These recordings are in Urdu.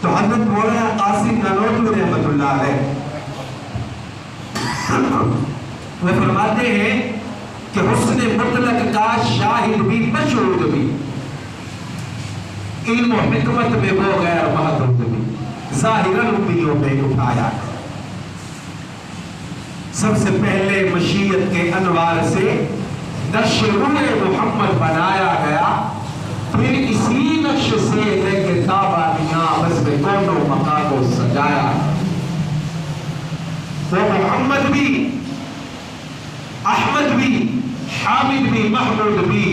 تو حضرت مولانا قاسم نانوتوی رحمۃ اللہ علیہ وہ فرماتے ہیں کہ حسن مطلق کا شاہد بھی مشہود بھی، علم و حکمت میں وہ غیر محدود بھی، ظاہراً امیوں پہ اٹھایا۔ سب سے پہلے مشیت کے انوار سے نشر محمد بنایا گیا، پھر اسی نقش سے لے کے تابانیاں بس میں کونوں مقا کو سجایا۔ وہ محمد بھی، احمد بھی، حامد بھی، محمود بھی،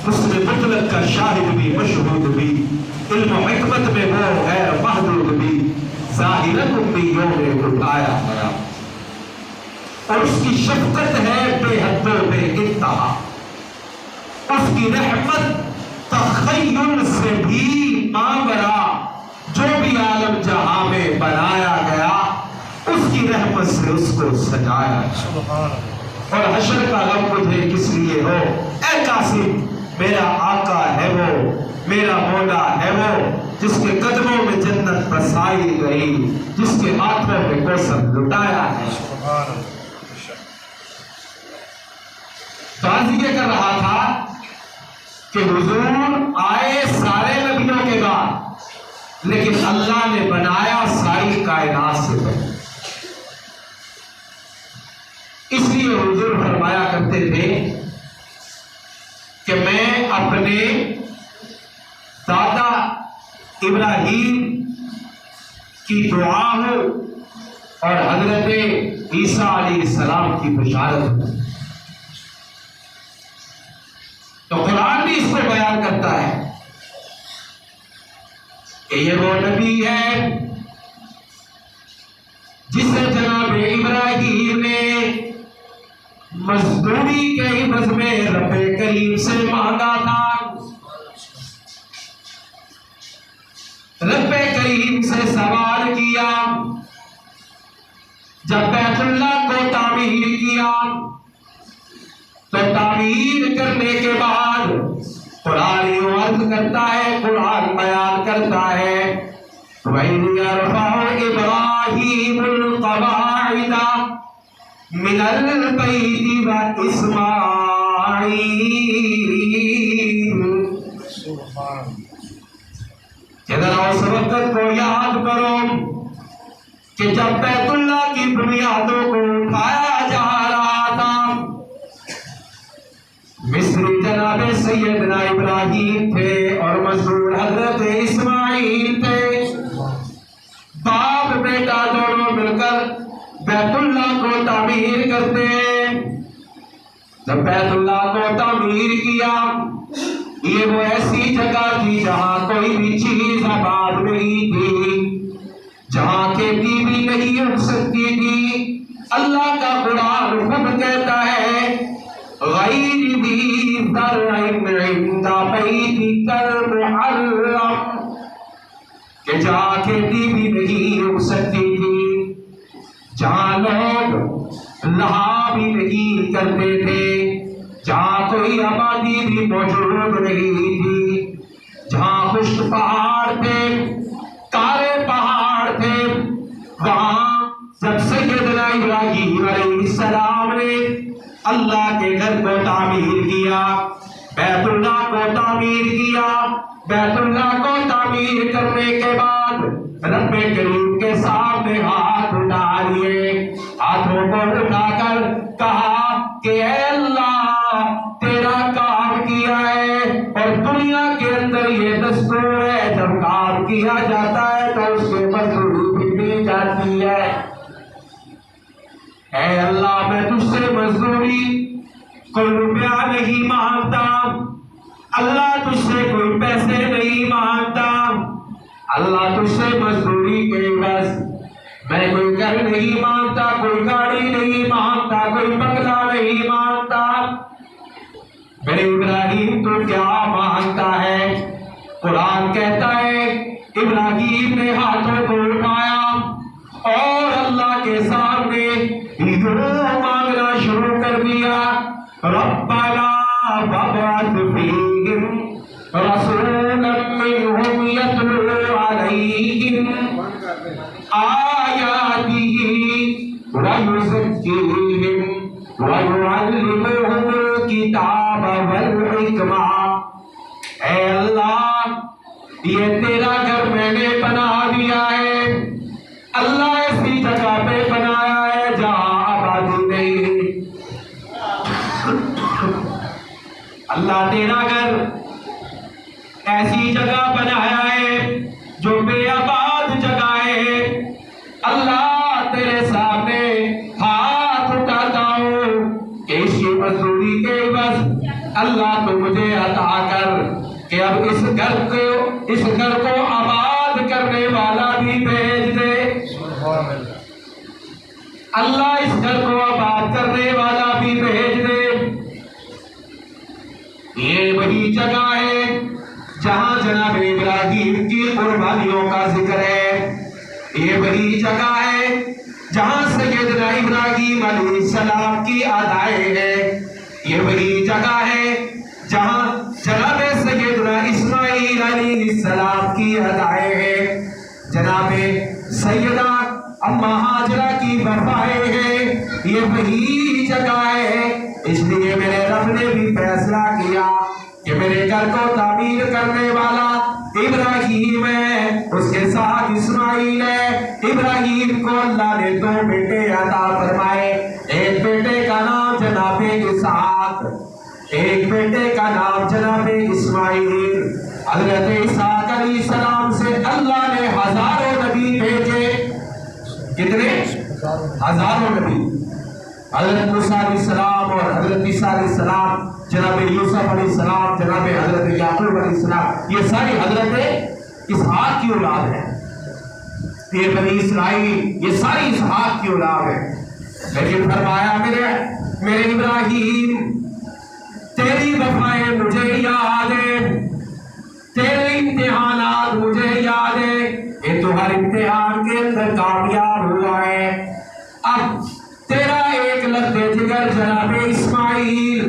حسن مطلق کا شاہد بھی، مشہود بھی، علم و حکمت میں وہ غیر محدود بھی، ظاہراً امیوں میں اٹھایا گیا۔ اور اس کی شفقت ہے بے حد و بے انتہا، اس کی رحمت تخیل سے بھی ماورا، جو بھی عالم جہاں میں بنایا گیا اس کی رحمت سے اس کو سجایا۔ اور حشر کا غم مجھے کس لیے ہو اے قاسم، میرا آقا ہے وہ، میرا مولا ہے وہ، جس کے قدموں میں جنت بسائی گئی، جس کے ہاتھوں میں کوثر لٹایا ہے۔ تو آج یہ کر رہا تھا کہ حضور آئے سارے نبیوں کے بعد، لیکن اللہ نے بنایا ساری کائنات سے پہلے۔ اس لیے حضور فرمایا کرتے تھے کہ میں اپنے دادا ابراہیم کی دعا ہوں اور حضرت عیسیٰ علیہ السلام کی بشارت ہوں۔ تو قرآن بھی اس کو بیان کرتا ہے کہ یہ وہ نبی ہے جسے جناب ابراہیم نے مزدوری کے عوض میں رب کریم سے مانگا تھا، رب کریم سے سوال کیا۔ جب بیت اللہ کو تعمیر کیا تو تعمیر کرنے کے بعد قرآن یوں عرض کرتا ہے، قرآن بیان کرتا ہے وَإِذْ يَرْفَعُ إِبْرَاهِيمُ الْقَوَاعِدَ مِنَ الْبَيْتِ وَإِسْمَاعِيلُ۔ کہ ذرا اس وقت کو یاد کرو کہ جب بیت اللہ کی بنیادوں کو اٹھایا جا رہا تھا، مصری جناب سیدنا ابراہیم تھے اور مزدور حضرت اسماعیل تھے، باپ بیٹا دونوں مل کر بیت اللہ کو تعمیر کرتے ہیں۔ جب بیت اللہ کو تعمیر کیا، یہ وہ ایسی جگہ تھی جہاں کوئی بھی چیز آباد نہیں تھی، جہاں کھیتی بھی نہیں اگ سکتی تھی۔ اللہ کا قرآن خود کہتا ہے غیر ذی زرع عند بیتک المحرم، کہ جہاں کھیتی بھی نہیں اگ سکتی تھی، جہاں لوگ لہا بھی نہیں کرتے تھے، جہاں کوئی آبادی بھی موجود نہیں تھی، جہاں خشک پہاڑ تھے، کارے پہاڑ تھے، وہاں جب سیدنا ابراہیم علیہ السلام نے اللہ کے گھر کو تعمیر کیا، بیت اللہ کو تعمیر کیا، بیت اللہ کو تعمیر کرنے کے بعد رب کریم کے سامنے ہاتھ اٹھا لیے، ہاتھوں کو اٹھا کر کہا کہ اے اللہ تیرا کام کیا ہے، اور دنیا کے اندر یہ دستور ہے جب کام کیا جاتا ہے تو اس کے مزدوری بھی دی جاتی ہے۔ اے اللہ میں تجھ سے مزدوری کوئی روپیہ نہیں مانگتا، اللہ تجھ سے کوئی پیسے نہیں مانگتا، اللہ تجھ سے مزدوری کے بس میں کوئی گھر نہیں مانگتا، کوئی گاڑی نہیں مانگتا، کوئی بنگلہ نہیں مانگتا۔ میرے ابراہیم تو کیا مانگتا ہے؟ قرآن کہتا ہے ابراہیم نے ہاتھوں کو اٹھایا اور اللہ کے سامنے یوں مانگنا شروع کر دیا، ربنا وابعث فیہم رسولا منہم یتلو علیہم آیاتہ ویزکیہم ویعلمہم الکتاب والحکمہ۔ اے اللہ یہ تیرا گھر میں نے بنا دیا ہے، اللہ ایسی جگہ پہ بنایا ہے جہاں آبادی نہیں۔ اللہ تیرا گھر ایسی جگہ بنایا ہے جو بے آباد جگہ ہے۔ اللہ تیرے سامنے ہاتھ اٹھاتا ہوں کہ اس کی مزدوری کے عوض اللہ تو مجھے عطا کر کہ اب اس گھر کو آباد کرنے والا بھی بھیج دے۔ اللہ اس گھر کو آباد کرنے والا بھی بھیج دے۔ یہ وہی جگہ ہے جہاں جناب ابراہیم کی قربانیوں کا ذکر ہے۔ یہ وہی جگہ ہے جہاں سیدنا ابراہیم علیہ السلام کی ادائیں ہے۔ یہ وہی جگہ ہے جہاں جناب سیدنا اسماعیل علیہ السلام کی ادائیں ہے۔ جناب سیدہ اما ہاجرہ کی وفائیں ہیں۔ یہ وہی جگہ ہے۔ اس لیے میرے رب نے بھی فیصلہ کیا کہ میرے گھر کو تعمیر کرنے والا ابراہیم ہے، اس کے ساتھ اسماعیل ہے۔ ابراہیم کو اللہ نے 2 بیٹے عطا فرمائے، ایک بیٹے کا نام جناب اسحاق، ایک بیٹے کا نام جناب اسماعیل۔ حضرت اسحاق علیہ السلام سے اللہ نے ہزاروں نبی بھیجے۔ کتنے؟ ہزاروں نبی۔ حضرت موسیٰ علیہ السلام اور حضرت عیسیٰ علیہ السلام، جناب یوسف علیہ السلام، جناب حضرت یعقوب علیہ السلام، یہ ساری حضرت اسحاق کی اولاد ہے۔ یہ بنی اسرائیل یہ ساری اسحاق کی اولاد ہے۔ لیکن فرمایا میرے ابراہیم تیری وفائیں مجھے یاد ہے، تیرے امتحانات مجھے یاد ہے، یہ تو ہر امتحان کے اندر کامیاب ہوا ہے۔ اب تیرا ایک لخت جگر جناب اسماعیل،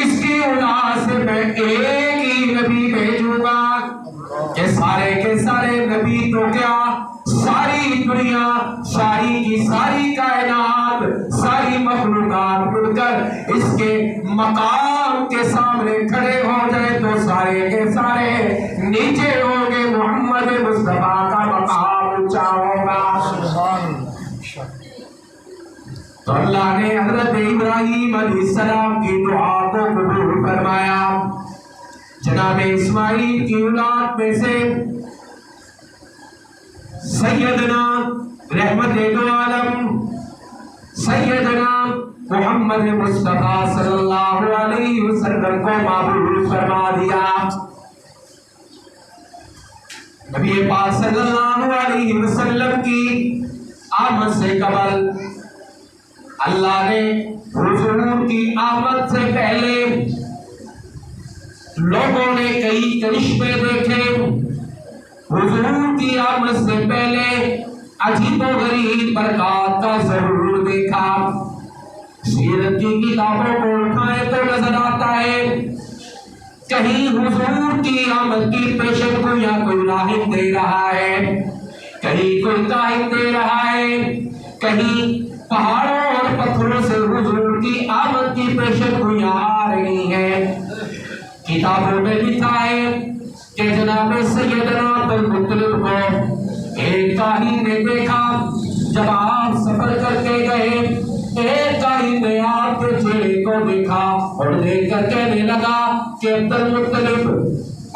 اس کی اولاد سے میں ایک ہی نبی بھیجوں گا کہ سارے کے سارے نبی تو کیا ساری دنیا، ساری کی ساری کائنات، ساری مخلوقات مل کر اس کے مقام کے سامنے کھڑے ہو جائے تو سارے کے سارے نیچے ہوں گے، محمد مصطفیٰ کا مقام اونچا ہوگا۔ تو اللہ نے حضرت ابراہیم علیہ السلام کی دعا کو قبول فرمایا۔ جناب اسماعیل کی اولاد میں سے سیدنا رحمت دو عالم سیدنا محمد مصطفیٰ صلی اللہ علیہ وسلم کو معبود فرما دیا۔ نبی پاک صلی اللہ علیہ وسلم کی آمد سے قبل اللہ نے حضور کی آمد سے پہلے لوگوں نے کئی کرشمے دیکھے۔ حضور کی آمد سے پہلے عجیب و غریب برکات کا ظہور دیکھا۔ سیرت کی کتابوں کو اٹھائیں تو نظر آتا ہے کہیں حضور کی آمد کی پیشن گویاں کوئی راہب دے رہا ہے، کہیں کوئی کاہن دے رہا ہے، کہیں پہاڑوں اور پتھروں سے حضور کی آمد کی پیشن گویاں آ رہی ہیں۔ کتابوں میں لکھا ہے کہ جناب سیدنا عبد المطلب کو ایک کاہن نے دیکھا۔ جب آپ سفر کر کے گئے، ایک کاہن نے آپ کے چہرے کو دیکھا اور دیکھ کر کہنے لگا کہ عبد المطلب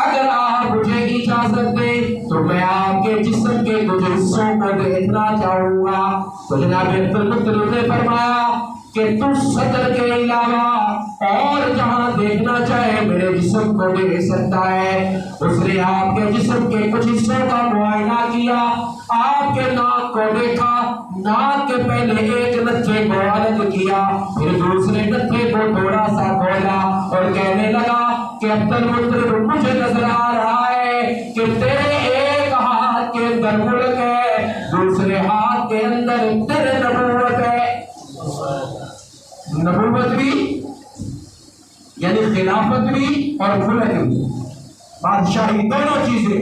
اگر آپ مجھے اجازت دیں تو میں آپ کے جسم کے کچھ حصوں کو دیکھنا چاہوں گا۔ تو جناب عبد المطلب نے فرمایا کہ تو صدر کے علاوہ اور جہاں دیکھنا چاہے میرے جسم کو دیکھ سکتا ہے۔ اس نے آپ کے جسم کے کچھ حصوں کا معائنہ کیا، آپ کے ناک کو دیکھا، ناک کے پہلے ایک نتھے کو الگ کیا، پھر دوسرے نتھے کو تھوڑا سا کھولا اور کہنے لگا کہ عبد المطلب مجھے نظر آ رہا ہے کہ تیرے ایک ہاتھ کے اندر ملک ہے، دوسرے ہاتھ کے اندر تیرے نبوت ہے۔ نبوت بھی یعنی خلافت بھی اور ملک بھی، بادشاہی، دونوں چیزیں۔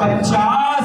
50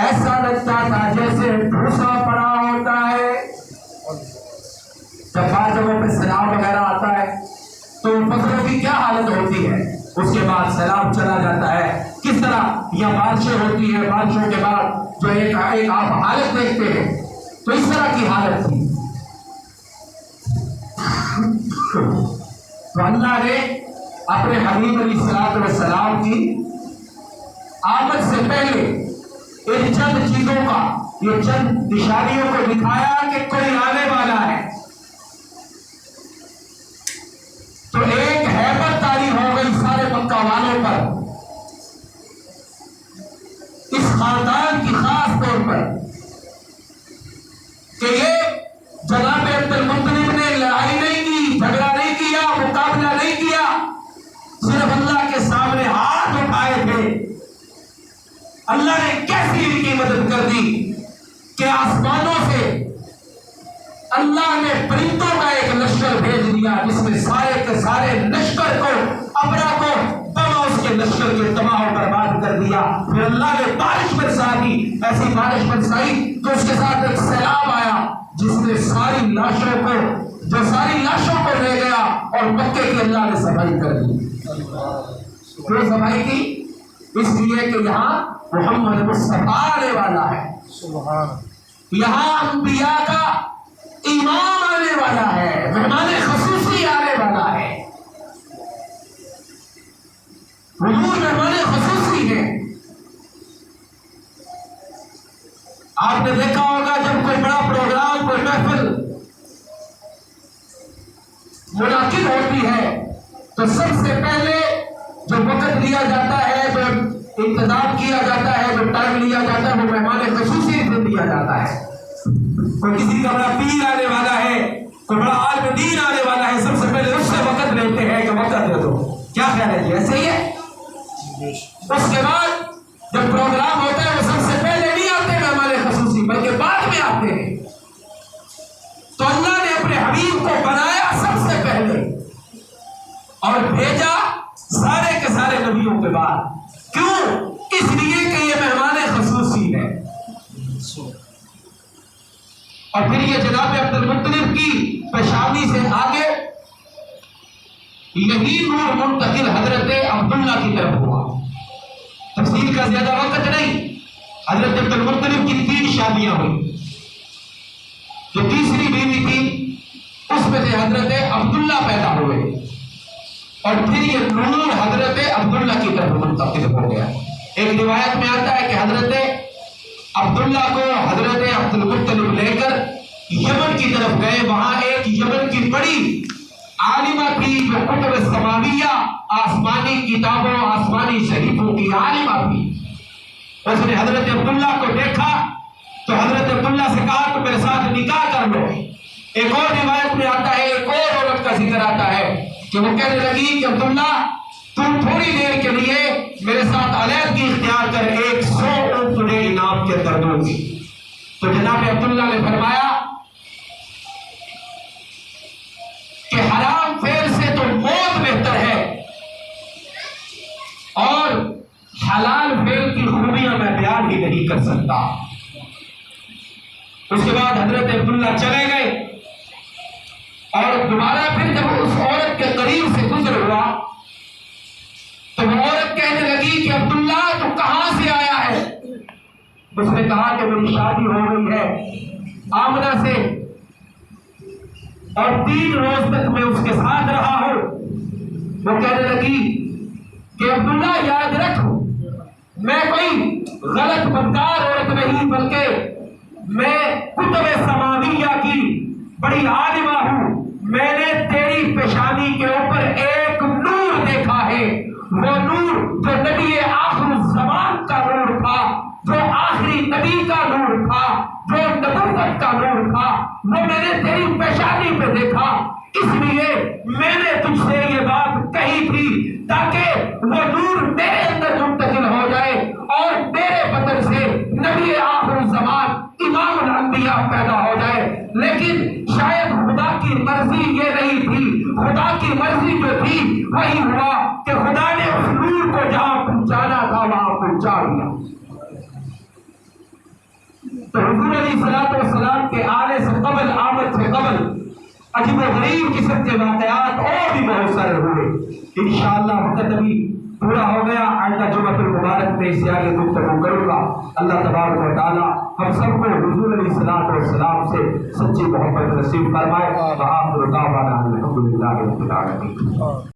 ایسا لگتا تھا جیسے بھوسا پڑا ہوتا ہے. جب بعض جگہوں پہ سیلاب وغیرہ آتا ہے تو فصلوں کی کیا حالت ہوتی ہے, اس کے بعد سیلاب چلا جاتا ہے, کس طرح یا بارشیں ہوتی ہے, بارشوں کے بعد جو ایک آپ حالت دیکھتے ہیں, تو اس طرح کی حالت تھی. تو اللہ نے اپنے حبیب علیہ السلام کی آمد سے پہلے ان چند چیزوں کا, یہ چند نشانیوں کو دکھایا کہ کوئی آنے والا ہے. تو ایک ہیبت طاری ہو گئی سارے مکہ والوں پر, اس خاندان کی خاص طور پر, کہ یہ جناب عبد المطلب نے لڑائی نہیں کی, جھگڑا نہیں کیا, مقابلہ نہیں کیا, صرف اللہ کے سامنے ہاتھ اٹھائے تھے. اللہ نے کیسی ان کی مدد کر دی کہ آسمانوں سے اللہ نے پرندوں کا ایک لشکر بھیج دیا جس میں سارے کے سارے لشکر کو, ابرا کو, تمام اس کے لشکر کے تباہ و برباد کر دیا. پھر اللہ نے بارش برسا دی, ایسی بارش برسائی تو اس کے ساتھ ایک سیلاب آیا جس نے ساری لاشوں کو لے گیا اور مکے کی اللہ نے صفائی کر دی. کیوں صفائی کی؟ اس لیے کہ یہاں محمد مصطفیٰ آنے والا ہے, یہاں انبیاء کا امام آنے والا ہے, مہمان خصوصی آنے والا ہے. حضور مہمان خصوصی ہیں. آپ نے دیکھا ہوگا جب کوئی بڑا پروگرام, کوئی محفل منعقد ہوتی ہے تو سب سے پہلے جو وقت لیا جاتا ہے, جو انتظام کیا جاتا ہے, جو ٹائم لیا جاتا ہے, وہ مہمان خصوصی سے لیا جاتا ہے. کوئی کسی کا بڑا پیر آنے والا ہے, کوئی بڑا عالم دین آنے والا ہے, سب سے پہلے اس سے وقت لیتے ہیں کہ وقت دے دو. کیا خیال ہے جی, ایسے ہی ہے؟ اس کے بعد جب پروگرام ہوتا ہے وہ سب سے پہلے نہیں آتے مہمان خصوصی, بلکہ بعد میں آتے ہیں. تو اللہ نے اپنے حبیب کو بنایا سب سے پہلے اور بھیجا سارے کے سارے نبیوں کے بعد. کیوں؟ اس لیے کہ یہ مہمان خصوصی ہے. اور پھر یہ جناب عبد المطلب کی پیشانی سے آگے یہی نور منتقل حضرت عبداللہ کی طرف ہوا. تفصیل کا زیادہ وقت نہیں. حضرت عبد المطلب کی 3 شادیاں ہوئی. جو تیسری بیوی تھی اس میں سے حضرت عبداللہ پیدا ہوئے اور پھر یہ نور حضرت عبداللہ کی طرف منتقل ہو گیا. ایک روایت میں آتا ہے کہ حضرت عبداللہ کو حضرت عبد المطلب لے کر یمن کی طرف گئے. وہاں ایک یمن کی بڑی عالمہ تھی جو کتب سماویہ, آسمانی کتابوں, آسمانی شریفوں کی عالمہ تھی. اس نے حضرت عبداللہ کو دیکھا تو حضرت عبداللہ سے کہا کہ میرے ساتھ نکاح کر لو. ایک اور روایت میں آتا ہے, ایک اور عورت کا ذکر آتا ہے کہ وہ کہنے لگی کہ عبداللہ تم تھوڑی دیر کے لیے میرے ساتھ علیحدگی اختیار کر, 100 اونٹ تجھے انعام کے اندر دوں گی. تو جناب عبداللہ نے فرمایا کہ حرام فعل سے تو موت بہتر ہے اور حلال فعل کی خوبیاں میں بیان ہی نہیں کر سکتا. اس کے بعد حضرت عبداللہ چلے گئے اور دوبارہ پھر جب اس عورت کے قریب سے گزر ہوا تو وہ عورت کہنے لگی کہ عبداللہ تو کہاں سے آیا ہے؟ اس نے کہا کہ میری شادی ہو گئی ہے آمنہ سے اور 3 روز تک میں اس کے ساتھ رہا ہوں. وہ کہنے لگی کہ عبداللہ یاد رکھ, میں کوئی غلط بدکار عورت نہیں بلکہ میں کتب سماویہ کی بڑی عالمہ ہوں. میں نے تیری پیشانی کے اوپر ایک نور دیکھا ہے, وہ نور جو نبی آخر الزمان کا نور تھا, جو آخری نبی کا نور تھا, جو نبوت کا نور تھا, وہ میں نے تیری پیشانی پہ دیکھا. اس لیے میں نے تجھ سے یہ بات کہی تھی تاکہ وہ نور میرے اندر منتقل ہو جائے اور میرے بدن سے نبی آخر الزمان امام الانبیاء پیدا ہو جائے. لیکن شاید خدا کی مرضی یہ نہیں تھی. خدا کی مرضی جو تھی وہی ہوا کہ خدا نے اس نور کو جہاں پہنچانا تھا وہاں پہنچا دیا. تو حضور علیہ السلام کے آنے سے قبل، آمد سے قبل عجیب و غریب قسم کے واقعات اور بھی بہت سارے ہوئے. انشاءاللہ وقت ابھی پورا ہو گیا، آئندہ جمعۃ المبارک میں اس سے آگے گفتگو کروں گا. اللہ تبارک و تعالی ہم سب کو حضور علیہ السلام سے سچی محبت نصیب فرمائے. وآخر دعوانا الحمدللہ رب العالمین.